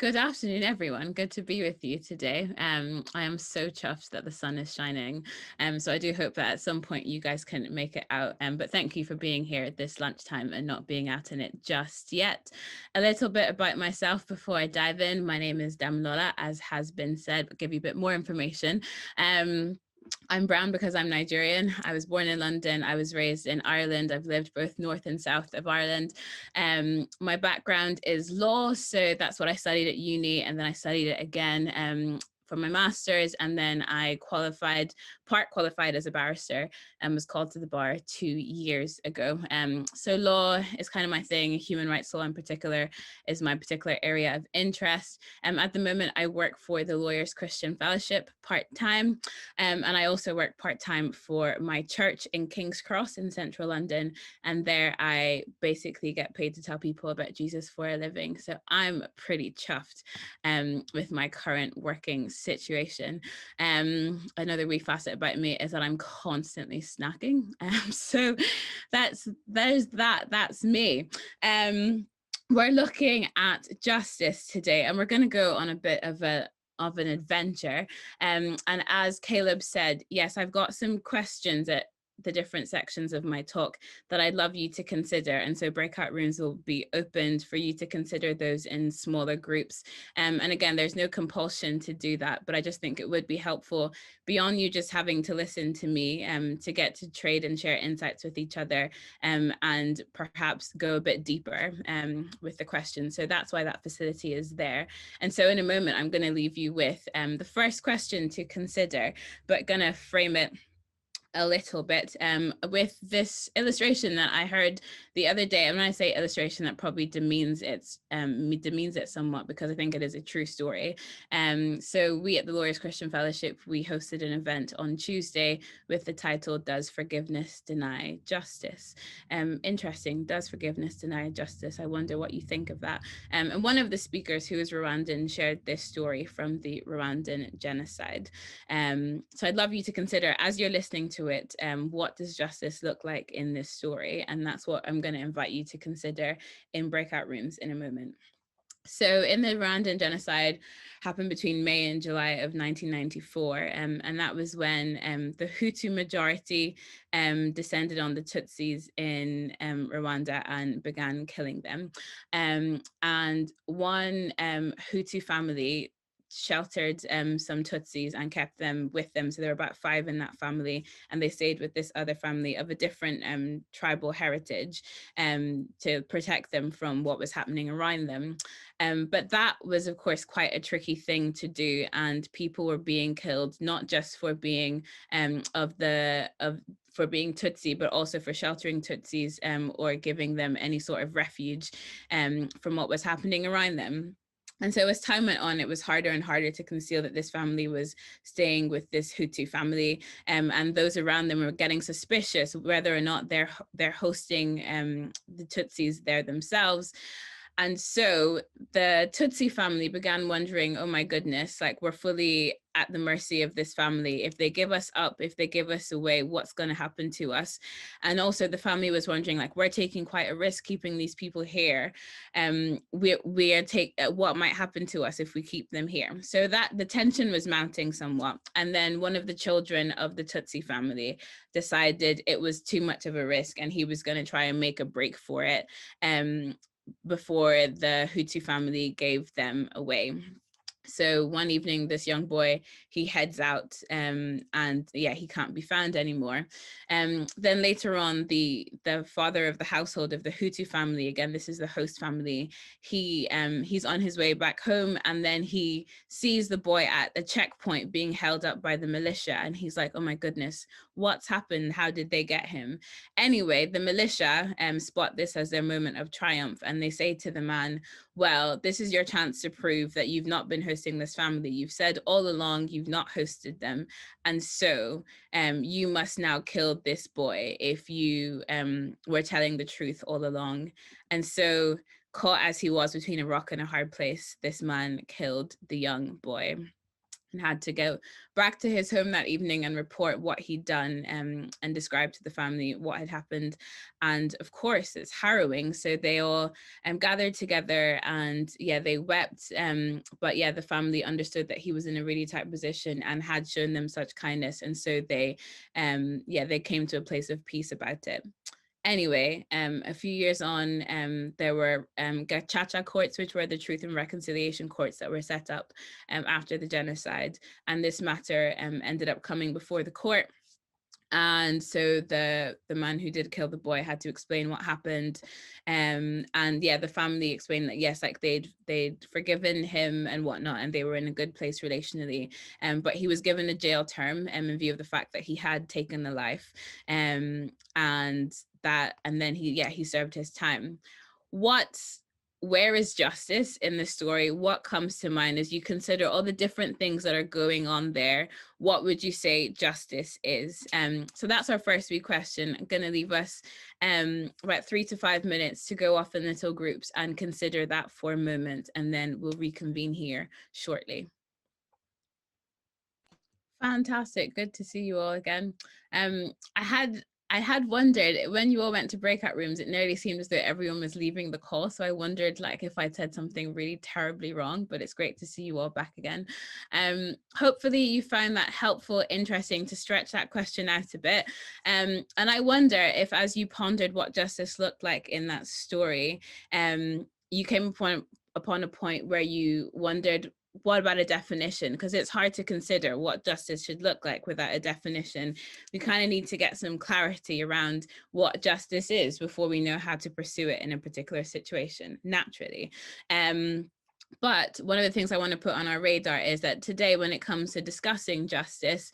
Good afternoon, everyone. Good to be with you today. I am so chuffed that the sun is shining. So I do hope that at some point you guys can make it out. But thank you for being here at this lunchtime and not being out in it just yet. A little bit about myself before I dive in. My name is Damilola, as has been said, but give you a bit more information. I'm brown because I'm Nigerian. I was born in London. I was raised in Ireland. I've lived both north and south of Ireland. My background is law, so that's what I studied at uni, and then I studied it again for my master's, and then I part qualified as a barrister, and was called to the bar 2 years ago. So law is kind of my thing. Human rights law in particular is my particular area of interest. At the moment, I work for the Lawyers Christian Fellowship part-time, and I also work part-time for my church in King's Cross in central London, and there I basically get paid to tell people about Jesus for a living. So I'm pretty chuffed with my current working situation. Another wee facet about me is that I'm constantly snacking. So that's me. We're looking at justice today, and we're going to go on a bit of an adventure. And as Caleb said, yes, I've got some questions at the different sections of my talk that I'd love you to consider. And so breakout rooms will be opened for you to consider those in smaller groups. And again, there's no compulsion to do that, but I just think it would be helpful beyond you just having to listen to me to get to trade and share insights with each other and perhaps go a bit deeper with the questions. So that's why that facility is there. And so in a moment, I'm going to leave you with the first question to consider, but going to frame it a little bit with this illustration that I heard the other day. And when I say illustration, that probably demeans it somewhat, because I think it is a true story. So we at the Lawyers Christian Fellowship, we hosted an event on Tuesday with the title, Does Forgiveness Deny Justice? Interesting, does forgiveness deny justice? I wonder what you think of that. And one of the speakers, who is Rwandan, shared this story from the Rwandan Genocide. So I'd love you to consider, as you're listening to it, what does justice look like in this story? And that's what I'm going to invite you to consider in breakout rooms in a moment. So in the Rwandan genocide happened between May and July of 1994, and that was when the Hutu majority descended on the Tutsis in Rwanda and began killing them. And one Hutu family sheltered some Tutsis and kept them with them. So there were about 5 in that family, and they stayed with this other family of a different tribal heritage to protect them from what was happening around them. But that was, of course, quite a tricky thing to do, and people were being killed, not just for being for being Tutsi, but also for sheltering Tutsis or giving them any sort of refuge from what was happening around them. And so as time went on, it was harder and harder to conceal that this family was staying with this Hutu family, and those around them were getting suspicious whether or not they're hosting the Tutsis there themselves. And so the Tutsi family began wondering, oh my goodness, like, we're fully at the mercy of this family. If they give us up, if they give us away, what's going to happen to us? And also the family was wondering, like, we're taking quite a risk keeping these people here. What might happen to us if we keep them here? So that the tension was mounting somewhat. And then one of the children of the Tutsi family decided it was too much of a risk, and he was going to try and make a break for it before the Hutu family gave them away. So one evening, this young boy, he heads out and he can't be found anymore. Then later on, the father of the household of the Hutu family, again, this is the host family, he's on his way back home, and then he sees the boy at a checkpoint being held up by the militia, and he's like, oh my goodness, what's happened? How did they get him? Anyway, the militia spot this as their moment of triumph, and they say to the man, well, this is your chance to prove that you've not been hosting this family. You've said all along you've not hosted them, and so you must now kill this boy if you were telling the truth all along. And so, caught as he was between a rock and a hard place, this man killed the young boy. and had to go back to his home that evening and report what he'd done, and describe to the family what had happened. And of course, it's harrowing. So they all gathered together, and yeah, they wept. But yeah, the family understood that he was in a really tight position and had shown them such kindness. And so they, they came to a place of peace about it. Anyway, a few years on, there were gacaca courts, which were the truth and reconciliation courts that were set up after the genocide. And this matter ended up coming before the court. And so the man who did kill the boy had to explain what happened, and yeah, the family explained that yes, like they'd forgiven him and whatnot, and they were in a good place relationally, but he was given a jail term in view of the fact that he had taken a life, and then he served his time. Where is justice in this story? What comes to mind as you consider all the different things that are going on there? What would you say justice is? So that's our first wee question. I'm going to leave us about 3 to 5 minutes to go off in little groups and consider that for a moment, and then we'll reconvene here shortly. Fantastic. Good to see you all again. I had wondered, when you all went to breakout rooms, it nearly seemed as though everyone was leaving the call. So I wondered like if I'd said something really terribly wrong, but it's great to see you all back again. Hopefully you found that helpful, interesting to stretch that question out a bit. And I wonder if, as you pondered what justice looked like in that story, you came upon a point where you wondered, what about a definition? Because it's hard to consider what justice should look like without a definition. We kind of need to get some clarity around what justice is before we know how to pursue it in a particular situation, naturally. But one of the things I want to put on our radar is that today, when it comes to discussing justice,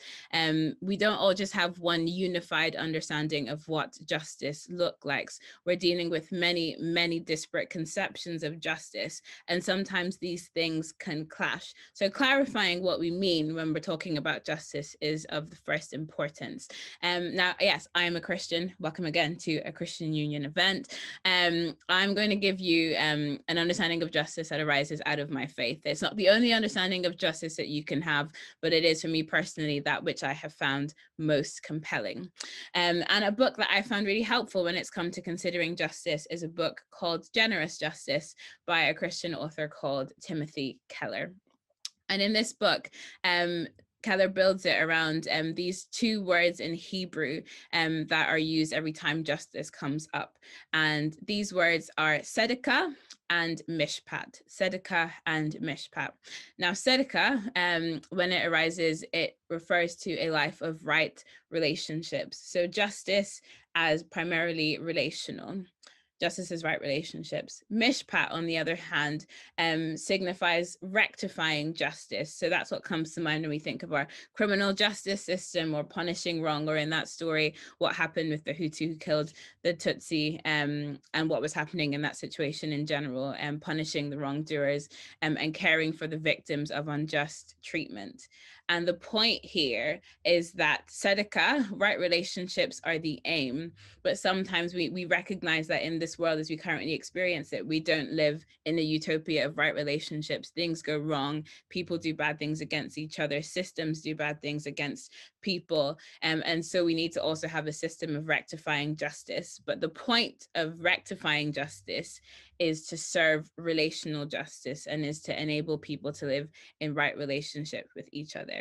we don't all just have one unified understanding of what justice looks like. We're dealing with many, many disparate conceptions of justice, and sometimes these things can clash. So clarifying what we mean when we're talking about justice is of the first importance. Now, yes, I am a Christian. Welcome again to a Christian Union event. I'm going to give you an understanding of justice that arises out of my faith. It's not the only understanding of justice that you can have, but it is, for me personally, that which I have found most compelling. And a book that I found really helpful when it's come to considering justice is a book called Generous Justice by a Christian author called Timothy Keller. And in this book, Keller builds it around these two words in Hebrew that are used every time justice comes up. And these words are tzedakah and mishpat. Tzedakah and mishpat. Now, tzedakah, when it arises, it refers to a life of right relationships. So justice as primarily relational. Justice is right relationships. Mishpat, on the other hand, signifies rectifying justice. So that's what comes to mind when we think of our criminal justice system, or punishing wrong, or in that story, what happened with the Hutu who killed the Tutsi, and what was happening in that situation in general, and punishing the wrongdoers, and caring for the victims of unjust treatment. And the point here is that tzedakah, right relationships, are the aim, but sometimes we recognize that in this world as we currently experience it, we don't live in a utopia of right relationships. Things go wrong, people do bad things against each other, systems do bad things against people, and so we need to also have a system of rectifying justice. But the point of rectifying justice is to serve relational justice, and is to enable people to live in right relationship with each other.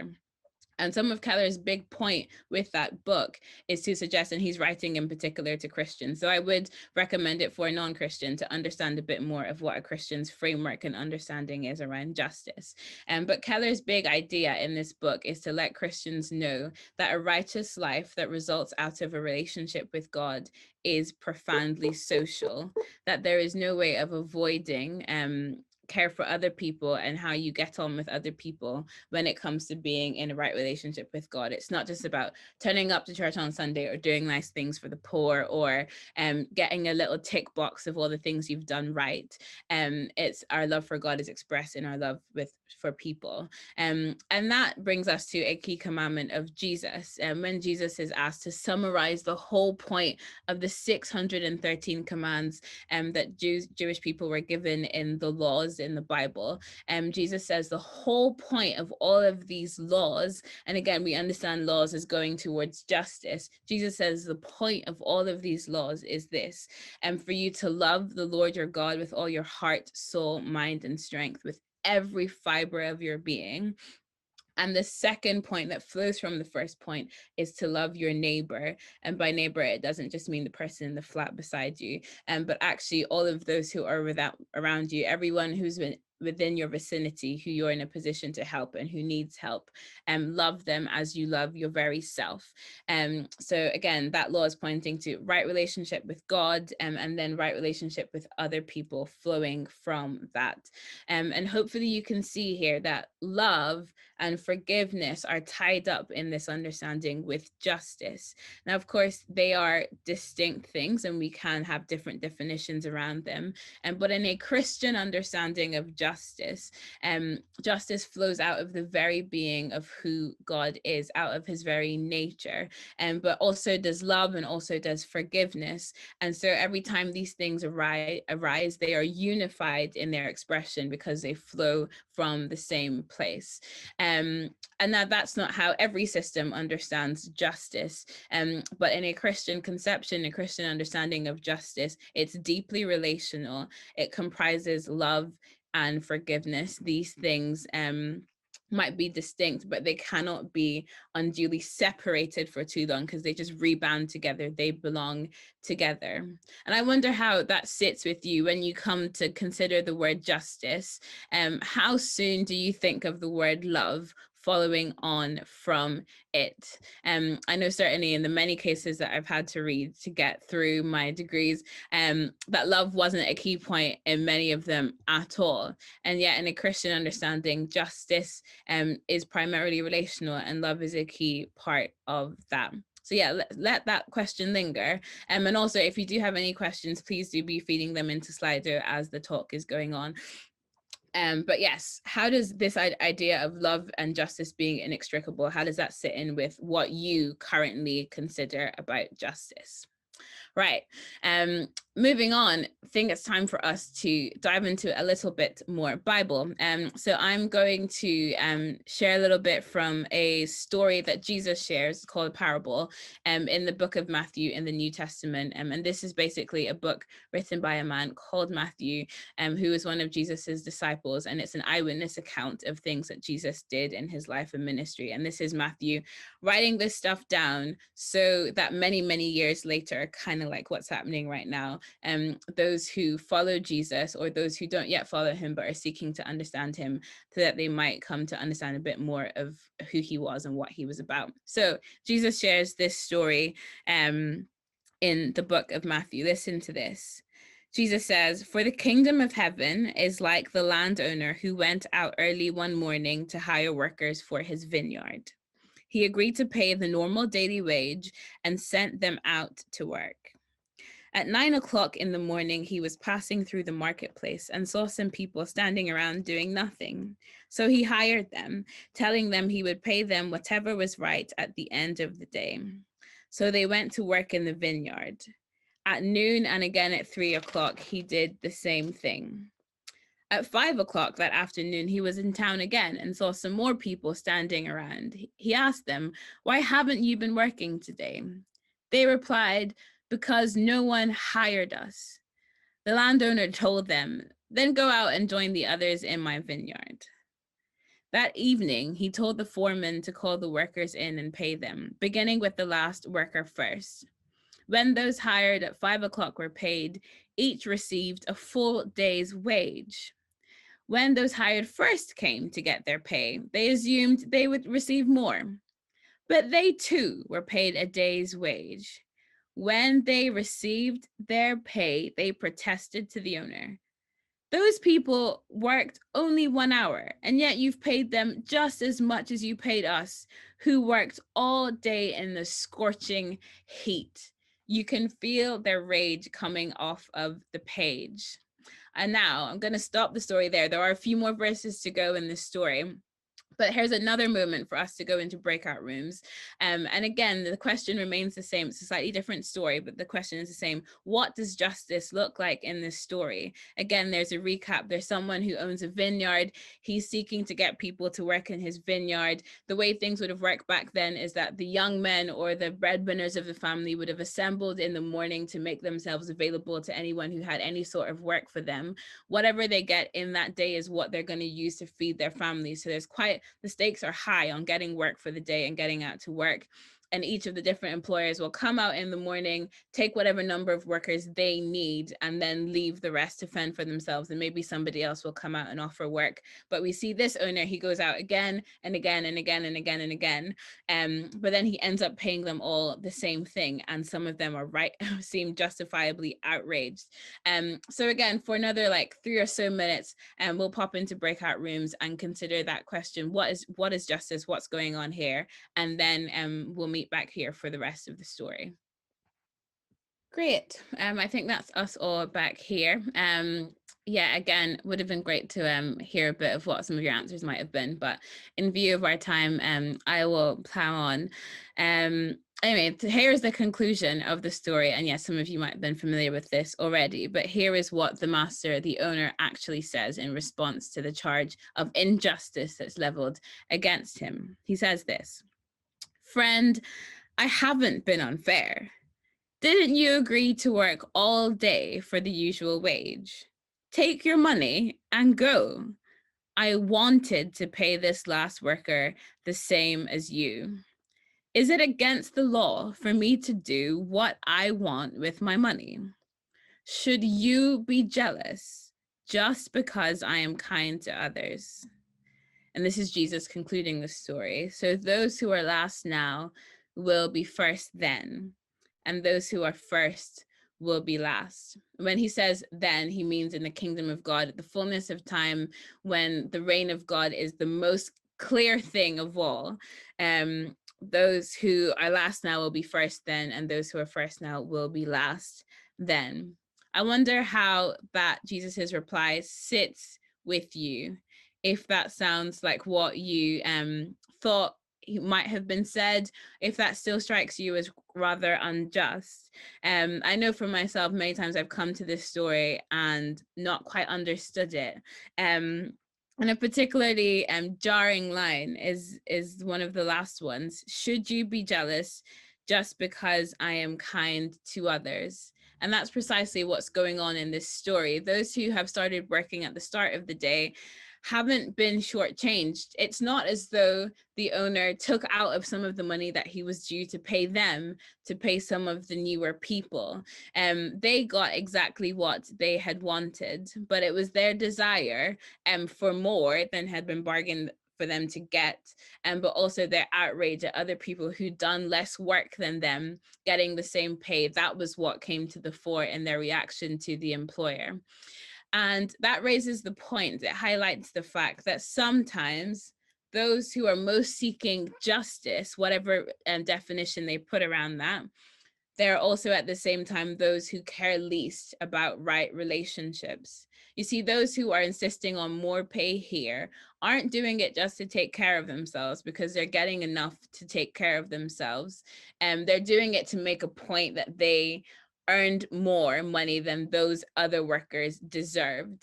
And some of Keller's big point with that book is to suggest, and he's writing in particular to Christians, so I would recommend it for a non-Christian to understand a bit more of what a Christian's framework and understanding is around justice. But Keller's big idea in this book is to let Christians know that a righteous life that results out of a relationship with God is profoundly social, that there is no way of avoiding care for other people and how you get on with other people when it comes to being in a right relationship with God. It's not just about turning up to church on Sunday, or doing nice things for the poor, or getting a little tick box of all the things you've done right. It's our love for God is expressed in our love for people. And that brings us to a key commandment of Jesus. When Jesus is asked to summarize the whole point of the 613 commands that Jewish people were given in the laws laws in the Bible. Jesus says the whole point of all of these laws, and again, we understand laws as going towards justice. Jesus says the point of all of these laws is this, and for you to love the Lord your God with all your heart, soul, mind, and strength, with every fiber of your being. And the second point that flows from the first point is to love your neighbor. And by neighbor, it doesn't just mean the person in the flat beside you, but actually all of those who are around you, everyone who's within your vicinity, who you're in a position to help and who needs help, and love them as you love your very self. So again, that law is pointing to right relationship with God, and then right relationship with other people flowing from that. And hopefully you can see here that love and forgiveness are tied up in this understanding with justice. Now, of course, they are distinct things and we can have different definitions around them. But in a Christian understanding of justice, justice flows out of the very being of who God is, out of his very nature, but also does love and also does forgiveness. And so every time these things arise, they are unified in their expression because they flow from the same place. And now that's not how every system understands justice. But in a Christian conception, a Christian understanding of justice, it's deeply relational. It comprises love and forgiveness. These things might be distinct, but they cannot be unduly separated for too long because they just rebound together. They belong together. And I wonder how that sits with you when you come to consider the word justice. How soon do you think of the word love following on from it? I know certainly in the many cases that I've had to read to get through my degrees, that love wasn't a key point in many of them at all. And yet in a Christian understanding, justice is primarily relational and love is a key part of that. So yeah, let that question linger. And also, if you do have any questions, please do be feeding them into Slido as the talk is going on. But yes, how does this idea of love and justice being inextricable, how does that sit in with what you currently consider about justice? Right. Moving on, I think it's time for us to dive into a little bit more Bible. So I'm going to share a little bit from a story that Jesus shares called a parable in the book of Matthew in the New Testament. And this is basically a book written by a man called Matthew, who was one of Jesus's disciples. And it's an eyewitness account of things that Jesus did in his life and ministry. And this is Matthew writing this stuff down so that many, many years later, kind of like what's happening right now, those who follow Jesus or those who don't yet follow him but are seeking to understand him, so that they might come to understand a bit more of who he was and what he was about. So Jesus shares this story in the book of Matthew. Listen to this. Jesus says, "For the kingdom of heaven is like the landowner who went out early one morning to hire workers for his vineyard. He agreed to pay the normal daily wage and sent them out to work. At 9 o'clock in the morning, he was passing through the marketplace and saw some people standing around doing nothing. So he hired them, telling them he would pay them whatever was right at the end of the day. So they went to work in the vineyard. At noon and again at 3 o'clock, he did the same thing. At 5 o'clock that afternoon, he was in town again and saw some more people standing around. He asked them, 'Why haven't you been working today?' They replied, 'Because no one hired us.' The landowner told them, 'Then go out and join the others in my vineyard.' That evening, he told the foreman to call the workers in and pay them, beginning with the last worker first. When those hired at 5 o'clock were paid, each received a full day's wage. When those hired first came to get their pay, they assumed they would receive more. But they too were paid a day's wage. When they received their pay, they protested to the owner. 'Those people worked only 1 hour, and yet you've paid them just as much as you paid us, who worked all day in the scorching heat.' You can feel their rage coming off of the page. And now I'm going to stop the story there. There are a few more verses to go in this story. But here's another moment for us to go into breakout rooms. And again, the question remains the same. It's a slightly different story, but the question is the same. What does justice look like in this story? Again, there's a recap. There's someone who owns a vineyard. He's seeking to get people to work in his vineyard. The way things would have worked back then is that the young men or the breadwinners of the family would have assembled in the morning to make themselves available to anyone who had any sort of work for them. Whatever they get in that day is what they're going to use to feed their families. So the stakes are high on getting work for the day and getting out to work. And each of the different employers will come out in the morning, take whatever number of workers they need, and then leave the rest to fend for themselves. And maybe somebody else will come out and offer work. But we see this owner, he goes out again and again and again and again and again. But then he ends up paying them all the same thing. And some of them are seem justifiably outraged. So again, for another like 3 or so minutes, we'll pop into breakout rooms and consider that question. What is justice? What's going on here? And then we'll meet back here for the rest of the story. Great. I think that's us all back here. Yeah, again, would have been great to hear a bit of what some of your answers might have been, but in view of our time, I will plow on. Anyway, here's the conclusion of the story. And yes, some of you might have been familiar with this already, but here is what the master, the owner, actually says in response to the charge of injustice that's leveled against him. He says this: "Friend, I haven't been unfair. Didn't you agree to work all day for the usual wage? Take your money and go. I wanted to pay this last worker the same as you. Is it against the law for me to do what I want with my money? Should you be jealous just because I am kind to others?" And this is Jesus concluding the story. "So those who are last now will be first then, and those who are first will be last." When he says then, he means in the kingdom of God, at the fullness of time, when the reign of God is the most clear thing of all. Those who are last now will be first then, and those who are first now will be last then. I wonder how that Jesus's reply sits with you, if that sounds like what you thought might have been said, if that still strikes you as rather unjust. I know for myself, many times I've come to this story and not quite understood it. And a particularly jarring line is one of the last ones. "Should you be jealous just because I am kind to others?" And that's precisely what's going on in this story. Those who have started working at the start of the day haven't been shortchanged. It's not as though the owner took out of some of the money that he was due to pay them to pay some of the newer people. They got exactly what they had wanted, but it was their desire for more than had been bargained for them to get, but also their outrage at other people who'd done less work than them getting the same pay. That was what came to the fore in their reaction to the employer. And that raises the point, it highlights the fact that sometimes those who are most seeking justice, whatever definition they put around that, they're also at the same time those who care least about right relationships. You see, those who are insisting on more pay here aren't doing it just to take care of themselves because they're getting enough to take care of themselves. And they're doing it to make a point that they earned more money than those other workers deserved.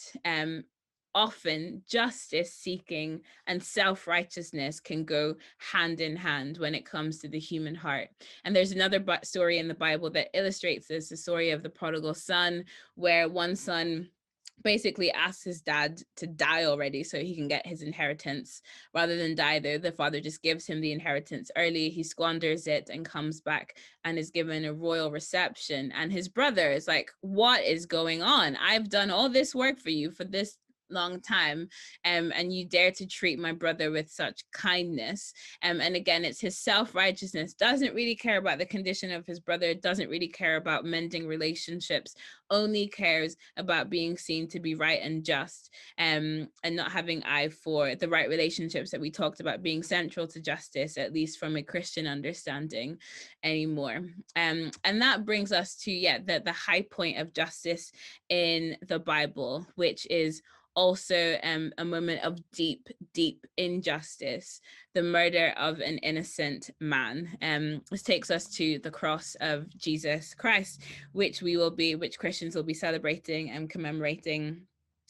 Often justice seeking and self-righteousness can go hand in hand when it comes to the human heart. And there's another story in the Bible that illustrates this, the story of the prodigal son, where one son basically asks his dad to die already so he can get his inheritance. Rather than die, the father just gives him the inheritance early. He squanders it and comes back and is given a royal reception. And his brother is like, "What is going on? I've done all this work for you for this long time, and you dare to treat my brother with such kindness." And again, it's his self-righteousness, doesn't really care about the condition of his brother, doesn't really care about mending relationships, only cares about being seen to be right and just, and not having eye for the right relationships that we talked about being central to justice, at least from a Christian understanding anymore. And that brings us to the high point of justice in the Bible, which is also a moment of deep, deep injustice, the murder of an innocent man. This takes us to the cross of Jesus Christ, which Christians will be celebrating and commemorating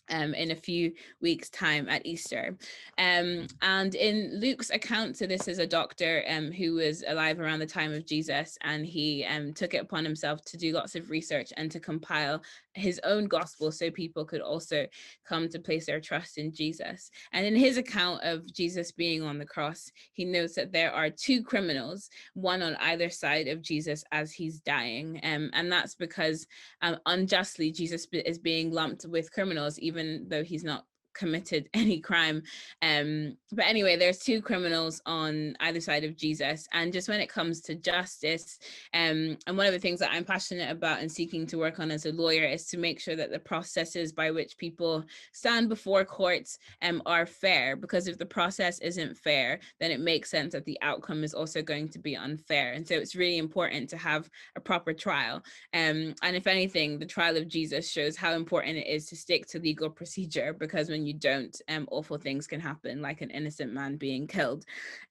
in a few weeks' time at Easter. And in Luke's account, so this is a doctor who was alive around the time of Jesus, and he took it upon himself to do lots of research and to compile his own gospel so people could also come to place their trust in Jesus. And in his account of Jesus being on the cross, he notes that there are two criminals, one on either side of Jesus as he's dying. And that's because unjustly Jesus is being lumped with criminals, even though he's not committed any crime. But anyway, there's two criminals on either side of Jesus. And just when it comes to justice, and one of the things that I'm passionate about and seeking to work on as a lawyer is to make sure that the processes by which people stand before courts are fair, because if the process isn't fair, then it makes sense that the outcome is also going to be unfair. And so it's really important to have a proper trial. And if anything, the trial of Jesus shows how important it is to stick to legal procedure, because when you don't, awful things can happen, like an innocent man being killed.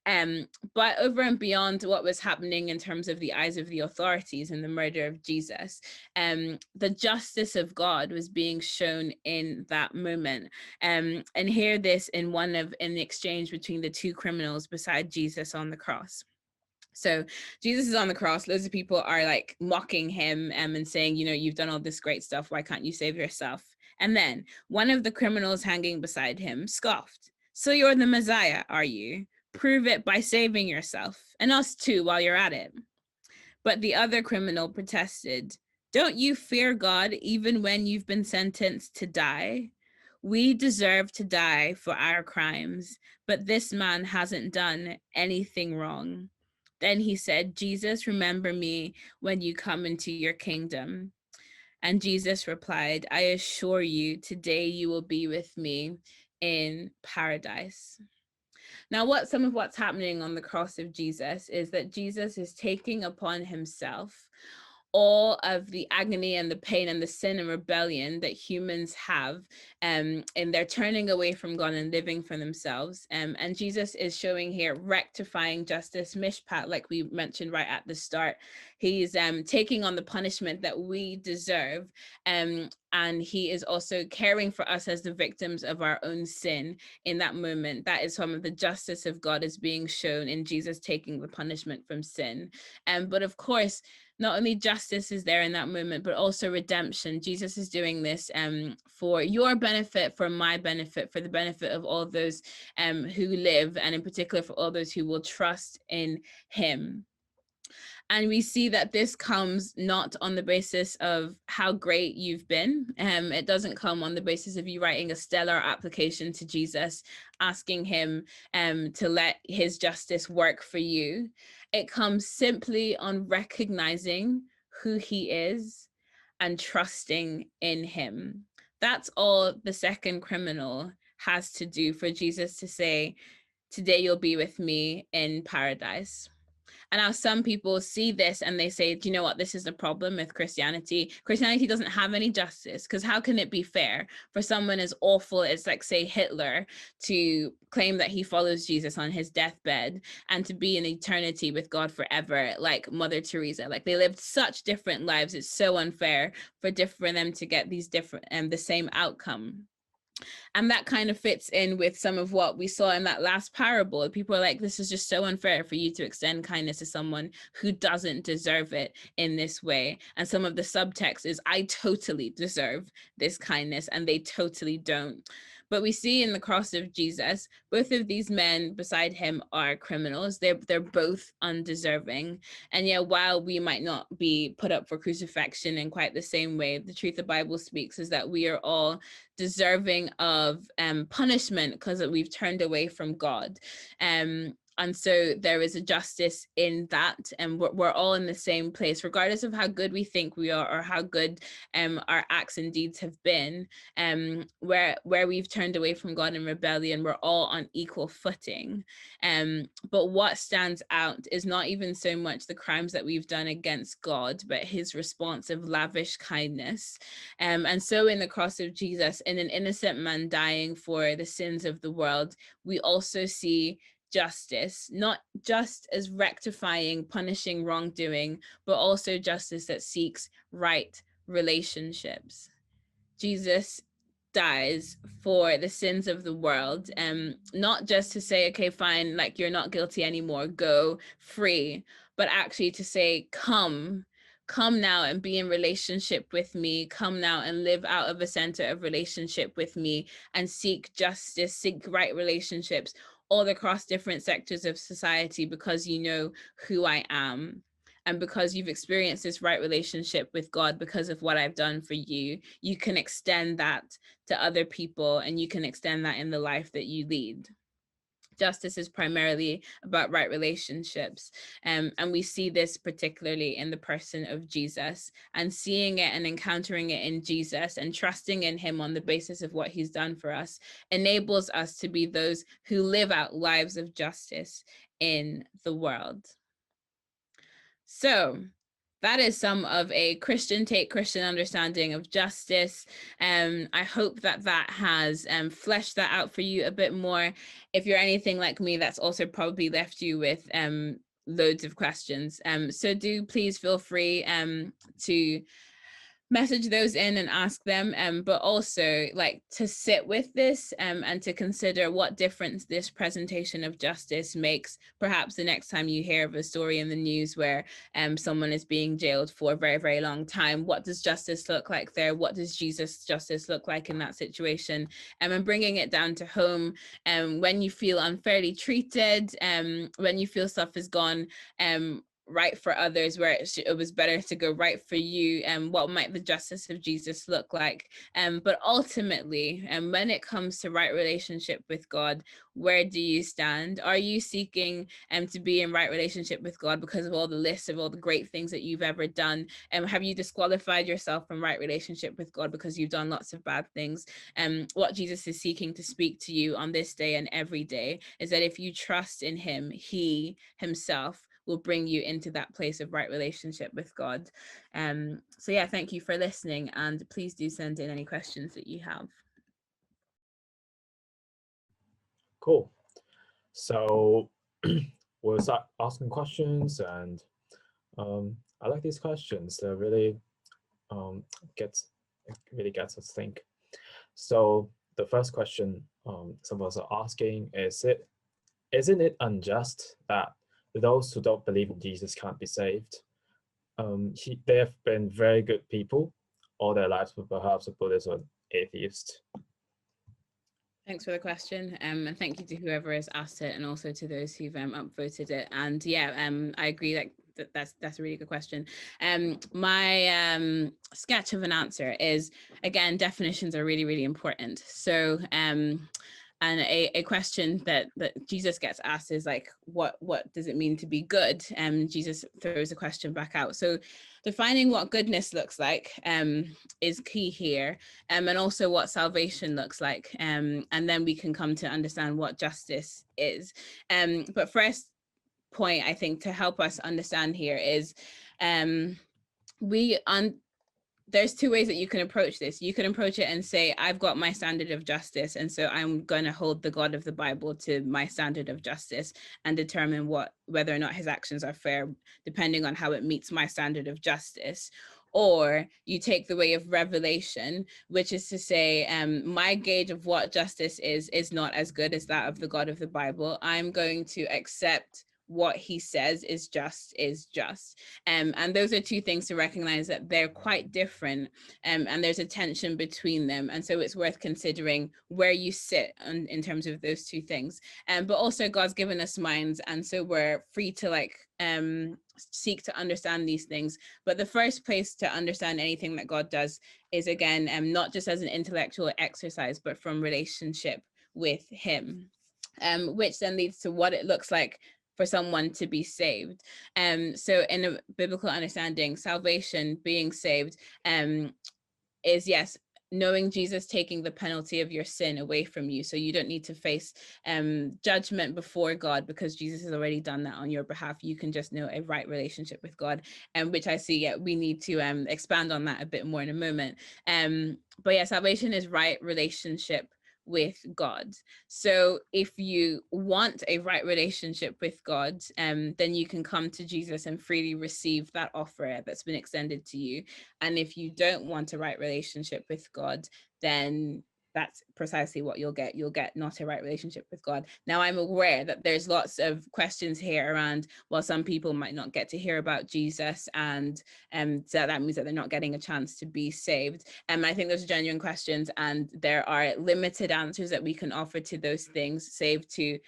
But over and beyond what was happening in terms of the eyes of the authorities and the murder of Jesus, the justice of God was being shown in that moment. And hear this in the exchange between the two criminals beside Jesus on the cross. So Jesus is on the cross. Loads of people are like mocking him and saying, you've done all this great stuff. Why can't you save yourself? And then one of the criminals hanging beside him scoffed. So you're the Messiah, are you? Prove it by saving yourself, and us too while you're at it. But the other criminal protested, don't you fear God even when you've been sentenced to die? We deserve to die for our crimes, but this man hasn't done anything wrong. Then he said, Jesus, remember me when you come into your kingdom. And Jesus replied, I assure you, today you will be with me in paradise. Now, some of what's happening on the cross of Jesus is that Jesus is taking upon himself all of the agony and the pain and the sin and rebellion that humans have in their turning away from God and living for themselves. And Jesus is showing here rectifying justice, mishpat, like we mentioned right at the start. He's taking on the punishment that we deserve. And he is also caring for us as the victims of our own sin in that moment. That is some of the justice of God is being shown in Jesus taking the punishment from sin. But of course, not only justice is there in that moment, but also redemption. Jesus is doing this for your benefit, for my benefit, for the benefit of all those who live, and in particular for all those who will trust in him. And we see that this comes not on the basis of how great you've been. It doesn't come on the basis of you writing a stellar application to Jesus, asking him to let his justice work for you. It comes simply on recognizing who he is and trusting in him. That's all the second criminal has to do for Jesus to say, today you'll be with me in paradise. And now some people see this and they say, do you know what? This is the problem with Christianity. Christianity doesn't have any justice, because how can it be fair for someone as awful as, like, say, Hitler to claim that he follows Jesus on his deathbed and to be in eternity with God forever, like Mother Teresa? Like, they lived such different lives. It's so unfair for them to get these different the same outcome. And that kind of fits in with some of what we saw in that last parable. People are like, this is just so unfair for you to extend kindness to someone who doesn't deserve it in this way. And some of the subtext is, I totally deserve this kindness and they totally don't. But we see in the cross of Jesus, both of these men beside him are criminals. They're both undeserving. And yet, while we might not be put up for crucifixion in quite the same way, the truth the Bible speaks is that we are all deserving of punishment because we've turned away from God. And so there is a justice in that, and we're all in the same place, regardless of how good we think we are or how good our acts and deeds have been. Where we've turned away from God in rebellion, we're all on equal footing. But what stands out is not even so much the crimes that we've done against God, but his response of lavish kindness. And so in the cross of Jesus, in an innocent man dying for the sins of the world, we also see justice, not just as rectifying, punishing wrongdoing, but also justice that seeks right relationships. Jesus dies for the sins of the world, not just to say, okay, fine, like you're not guilty anymore, go free, but actually to say, come now and be in relationship with me, come now and live out of a center of relationship with me, and seek justice, seek right relationships all across different sectors of society, because you know who I am. And because you've experienced this right relationship with God because of what I've done for you, you can extend that to other people, and you can extend that in the life that you lead. Justice is primarily about right relationships. And we see this particularly in the person of Jesus, and seeing it and encountering it in Jesus and trusting in him on the basis of what he's done for us enables us to be those who live out lives of justice in the world. So that is some of a Christian take, Christian understanding of justice. I hope that that has fleshed that out for you a bit more. If you're anything like me, that's also probably left you with loads of questions. So do please feel free to message those in and ask them, but also like to sit with this and to consider what difference this presentation of justice makes. Perhaps the next time you hear of a story in the news where someone is being jailed for a very, very long time, what does justice look like there? What does Jesus' justice look like in that situation? And bringing it down to home, when you feel unfairly treated, when you feel stuff is gone right for others where it was better to go right for you, and what might the justice of Jesus look like? But ultimately, when it comes to right relationship with God, where do you stand? Are you seeking to be in right relationship with God because of all the lists of all the great things that you've ever done? Have you disqualified yourself from right relationship with God because you've done lots of bad things? What Jesus is seeking to speak to you on this day and every day is that if you trust in him, he himself will bring you into that place of right relationship with God. So yeah, thank you for listening, and please do send in any questions that you have. Cool. So we'll start asking questions, and I like these questions. They really um, gets really gets us think. So the first question some of us are asking is, isn't it unjust that those who don't believe in Jesus can't be saved? They have been very good people all their lives, but perhaps a Buddhist or atheist. Thanks for the question, and thank you to whoever has asked it, and also to those who've upvoted it. And yeah, I agree that that's a really good question. My sketch of an answer is, again, definitions are really, really important. So and a question that Jesus gets asked is like, what does it mean to be good? Jesus throws a question back out. So defining what goodness looks like is key here, and also what salvation looks like, and then we can come to understand what justice is. But first point, I think, to help us understand here is there's two ways that you can approach this. You can approach it and say, I've got my standard of justice, and so I'm going to hold the God of the Bible to my standard of justice and determine whether or not his actions are fair, depending on how it meets my standard of justice. Or you take the way of revelation, which is to say, my gauge of what justice is not as good as that of the God of the Bible. I'm going to accept what he says is just. And those are two things to recognize, that they're quite different, and there's a tension between them. And so it's worth considering where you sit in terms of those two things. But also God's given us minds, and so we're free to seek to understand these things. But the first place to understand anything that God does is, again, not just as an intellectual exercise, but from relationship with him. which then leads to what it looks like for someone to be saved. So in a biblical understanding, salvation, being saved, is, yes, knowing Jesus taking the penalty of your sin away from you, so you don't need to face judgment before God, because Jesus has already done that on your behalf. You can just know a right relationship with God, which I see, yeah, we need to expand on that a bit more in a moment. But yeah, salvation is right relationship with God. So if you want a right relationship with God, then you can come to Jesus and freely receive that offer that's been extended to you. And if you don't want a right relationship with God, then that's precisely what you'll get. You'll get not a right relationship with God. Now, I'm aware that there's lots of questions here around, well, some people might not get to hear about Jesus, and so that means that they're not getting a chance to be saved. And I think those are genuine questions, and there are limited answers that we can offer to those things, save to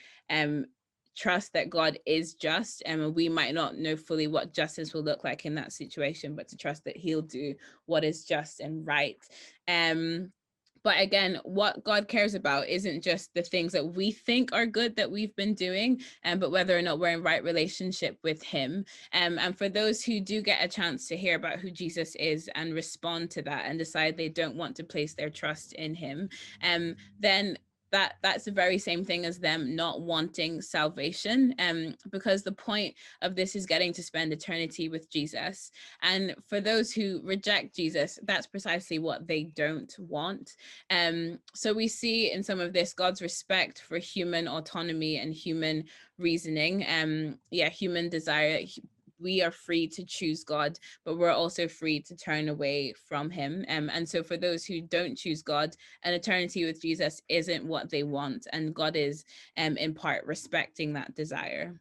trust that God is just, and we might not know fully what justice will look like in that situation, but to trust that he'll do what is just and right. But again, what God cares about isn't just the things that we think are good that we've been doing, but whether or not we're in right relationship with him. And for those who do get a chance to hear about who Jesus is and respond to that and decide they don't want to place their trust in him, then that's the very same thing as them not wanting salvation, because the point of this is getting to spend eternity with Jesus. And for those who reject Jesus, that's precisely what they don't want. So we see in some of this God's respect for human autonomy and human reasoning, human desire. We are free to choose God, but we're also free to turn away from him. And so for those who don't choose God, an eternity with Jesus isn't what they want. And God is in part respecting that desire.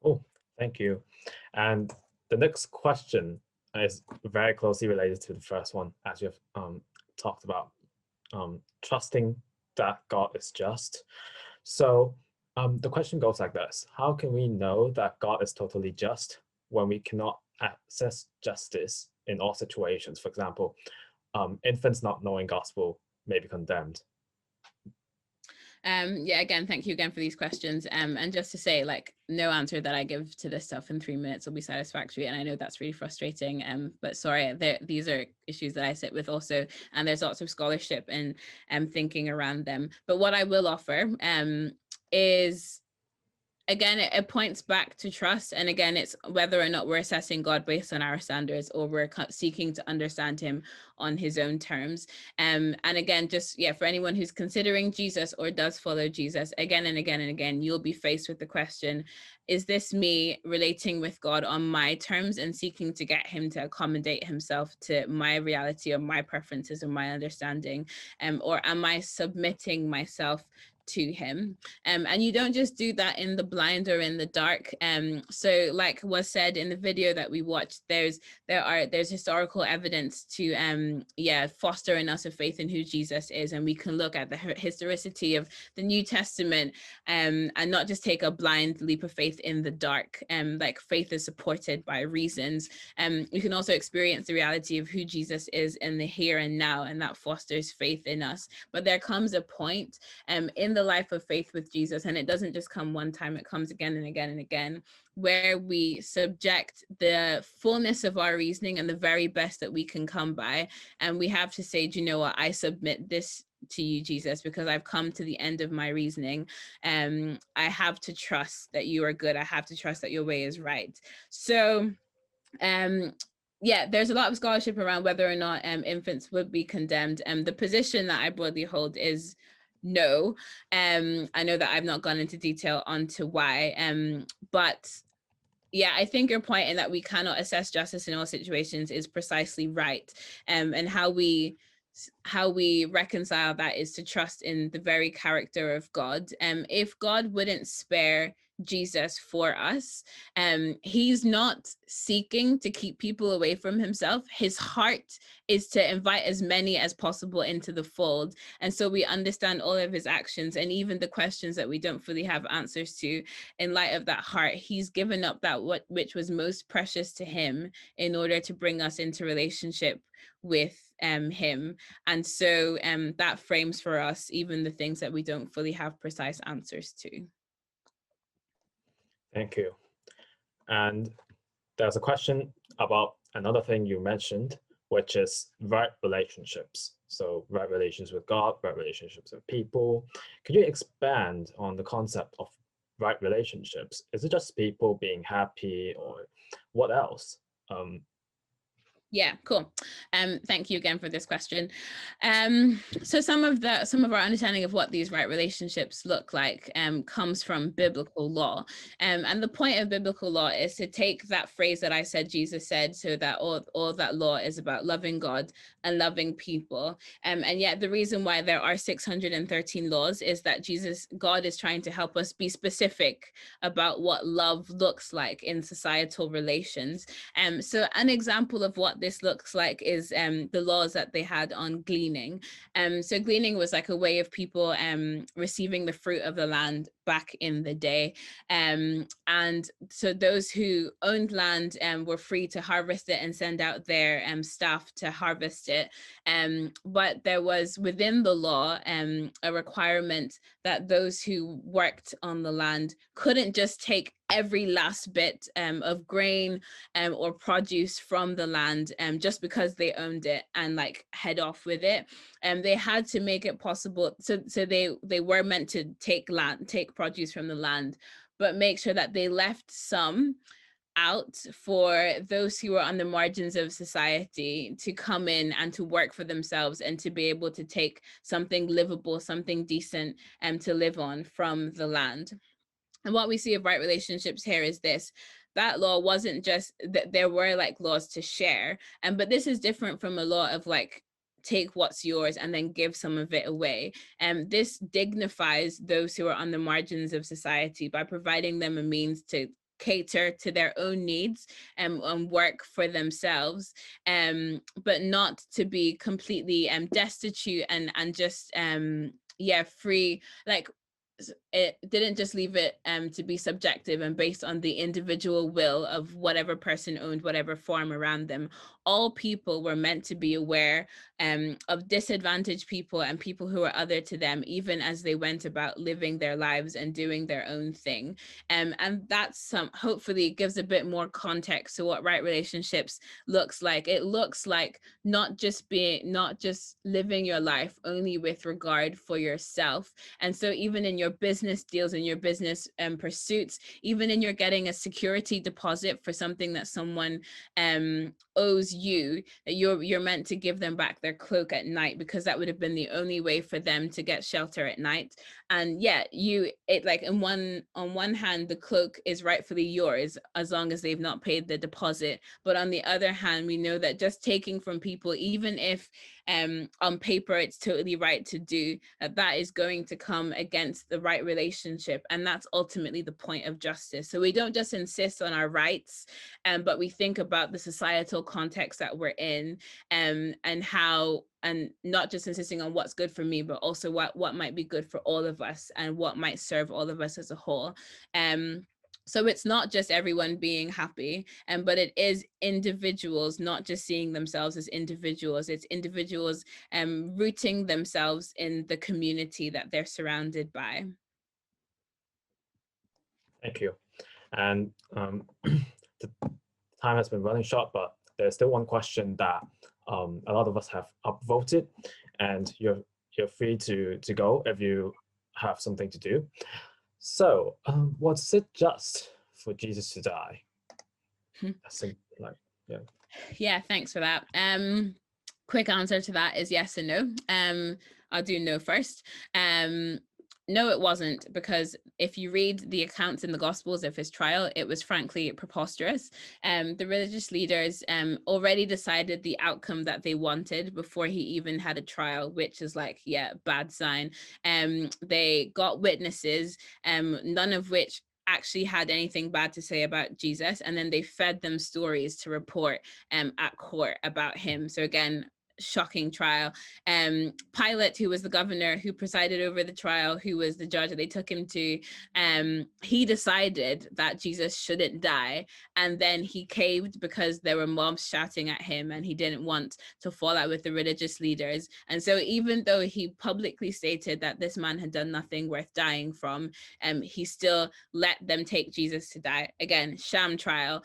Oh, thank you. And the next question is very closely related to the first one, as you've talked about trusting that God is just. So the question goes like this: how can we know that God is totally just when we cannot access justice in all situations? For example, infants not knowing gospel may be condemned. Again, thank you again for these questions. And just to say, like, no answer that I give to this stuff in 3 minutes will be satisfactory. And I know that's really frustrating. But sorry, these are issues that I sit with also. And there's lots of scholarship and thinking around them. But what I will offer is, again, it points back to trust. And again, it's whether or not we're assessing God based on our standards, or we're seeking to understand him on his own terms. And again, just, for anyone who's considering Jesus or does follow Jesus, again and again and again, you'll be faced with the question, is this me relating with God on my terms and seeking to get him to accommodate himself to my reality or my preferences or my understanding? Or am I submitting myself to him? And you don't just do that in the blind or in the dark. So like was said in the video that we watched, there's historical evidence to foster in us a faith in who Jesus is. And we can look at the historicity of the New Testament and not just take a blind leap of faith in the dark. Like, faith is supported by reasons. We can also experience the reality of who Jesus is in the here and now, and that fosters faith in us. But there comes a point in the life of faith with Jesus, and it doesn't just come one time, it comes again and again and again, where we subject the fullness of our reasoning and the very best that we can come by, and we have to say, do you know what, I submit this to you, Jesus, because I've come to the end of my reasoning. I have to trust that you are good. I have to trust that your way is right. So there's a lot of scholarship around whether or not infants would be condemned. The position that I broadly hold is no. I know that I've not gone into detail onto why, but I think your point in that we cannot assess justice in all situations is precisely right. And how we reconcile that is to trust in the very character of God. If God wouldn't spare Jesus for us, he's not seeking to keep people away from himself. His heart is to invite as many as possible into the fold. And so we understand all of his actions, and even the questions that we don't fully have answers to, in light of that heart, he's given up that which was most precious to him in order to bring us into relationship with him. And so that frames for us even the things that we don't fully have precise answers to. Thank you. And there's a question about another thing you mentioned, which is right relationships. So right relations with God, right relationships with people. Could you expand on the concept of right relationships? Is it just people being happy, or what else? Yeah, cool. Thank you again for this question. So some of our understanding of what these right relationships look like comes from biblical law. And the point of biblical law is to take that phrase that I said Jesus said, so that all that law is about loving God and loving people. And yet the reason why there are 613 laws is that God is trying to help us be specific about what love looks like in societal relations. So an example of what this looks like is the laws that they had on gleaning. So gleaning was like a way of people receiving the fruit of the land back in the day. And so those who owned land were free to harvest it and send out their staff to harvest it. But there was within the law a requirement that those who worked on the land couldn't just take every last bit of grain or produce from the land just because they owned it and like head off with it. They had to make it possible. So they were meant to take produce from the land, but make sure that they left some out for those who are on the margins of society to come in and to work for themselves and to be able to take something livable, something decent to live on from the land. And what we see of right relationships here is this: that law wasn't just that there were like laws to share, but this is different from a law of like take what's yours and then give some of it away. And this dignifies those who are on the margins of society by providing them a means to cater to their own needs and work for themselves, but not to be completely destitute and just free. Like it didn't just leave it to be subjective and based on the individual will of whatever person owned whatever farm around them. All people were meant to be aware of disadvantaged people and people who are other to them, even as they went about living their lives and doing their own thing. And that's hopefully gives a bit more context to what right relationships looks like. It looks like not just living your life only with regard for yourself. And so even in your business deals and your business pursuits, even in your getting a security deposit for something that someone owes you, that you're meant to give them back their cloak at night, because that would have been the only way for them to get shelter at night. And yeah, on one hand, the cloak is rightfully yours as long as they've not paid the deposit. But on the other hand, we know that just taking from people, even if on paper it's totally right to do, that is going to come against the right relationship. And that's ultimately the point of justice. So we don't just insist on our rights, but we think about the societal context that we're in, and how, and not just insisting on what's good for me, but also what might be good for all of us and what might serve all of us as a whole. So it's not just everyone being happy, but it is individuals not just seeing themselves as individuals. It's individuals rooting themselves in the community that they're surrounded by. Thank you. And the time has been running short, but there's still one question that a lot of us have upvoted, and you're free to go if you have something to do. So, was it just for Jesus to die? Yeah, thanks for that. Quick answer to that is yes and no. I'll do no first. No, it wasn't, because if you read the accounts in the Gospels of his trial, it was frankly preposterous. The religious leaders already decided the outcome that they wanted before he even had a trial, which is like, yeah, bad sign. They got witnesses, none of which actually had anything bad to say about Jesus, and then they fed them stories to report at court about him. So again, shocking trial. Pilate, who was the governor who presided over the trial, who was the judge that they took him to, he decided that Jesus shouldn't die, and then he caved because there were mobs shouting at him and he didn't want to fall out with the religious leaders. And so even though he publicly stated that this man had done nothing worth dying from, he still let them take Jesus to die. Again, sham trial,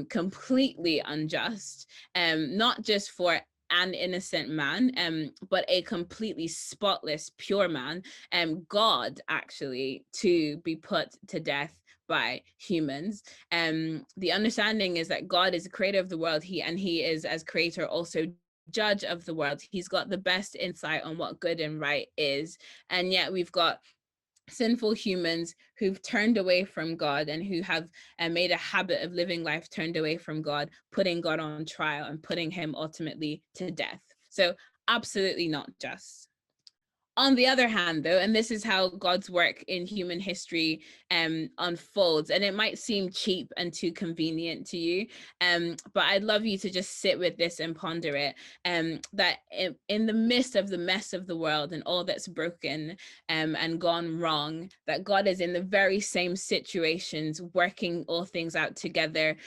completely unjust, not just for an innocent man, but a completely spotless, pure man, God actually, to be put to death by humans. The understanding is that God is the creator of the world, he is, as creator, also judge of the world. He's got the best insight on what good and right is, and yet we've got sinful humans who've turned away from God and who have made a habit of living life turned away from God, putting God on trial and putting him ultimately to death. So absolutely not just. On the other hand, though, and this is how God's work in human history unfolds, and it might seem cheap and too convenient to you, but I'd love you to just sit with this and ponder it, that in the midst of the mess of the world and all that's broken and gone wrong, that God is in the very same situations, working all things out together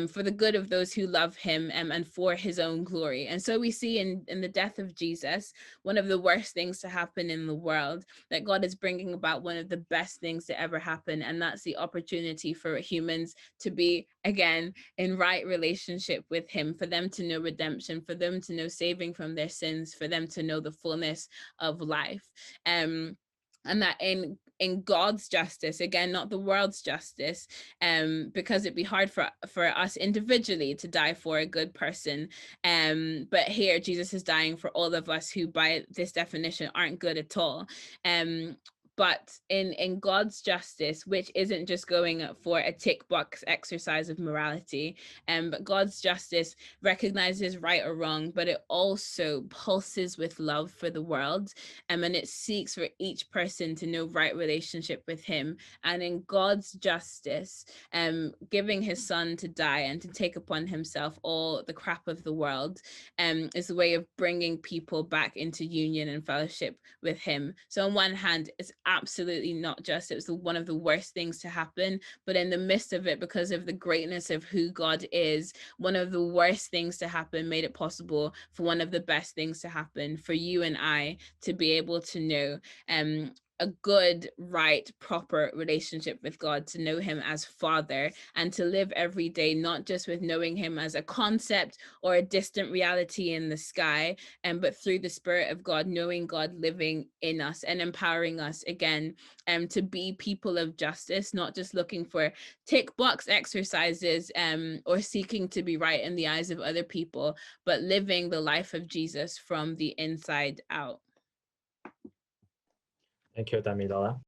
for the good of those who love him and for his own glory. And so we see in the death of Jesus, one of the worst things to happen in the world, that God is bringing about one of the best things to ever happen, and that's the opportunity for humans to be again in right relationship with him, for them to know redemption, for them to know saving from their sins, for them to know the fullness of life. And that in God's justice, again, not the world's justice, because it'd be hard for us individually to die for a good person. But here Jesus is dying for all of us who by this definition aren't good at all. But in God's justice, which isn't just going for a tick box exercise of morality, but God's justice recognizes right or wrong, but it also pulses with love for the world, and it seeks for each person to know right relationship with him. And in God's justice, giving his son to die and to take upon himself all the crap of the world, is a way of bringing people back into union and fellowship with him. So on one hand, it's absolutely not just, it was one of the worst things to happen, but in the midst of it, because of the greatness of who God is, one of the worst things to happen made it possible for one of the best things to happen, for you and I to be able to know a good, right, proper relationship with God, to know him as Father, and to live every day not just with knowing him as a concept or a distant reality in the sky, but through the Spirit of God, knowing God living in us and empowering us again to be people of justice, not just looking for tick box exercises or seeking to be right in the eyes of other people, but living the life of Jesus from the inside out. Thank you, Damilola.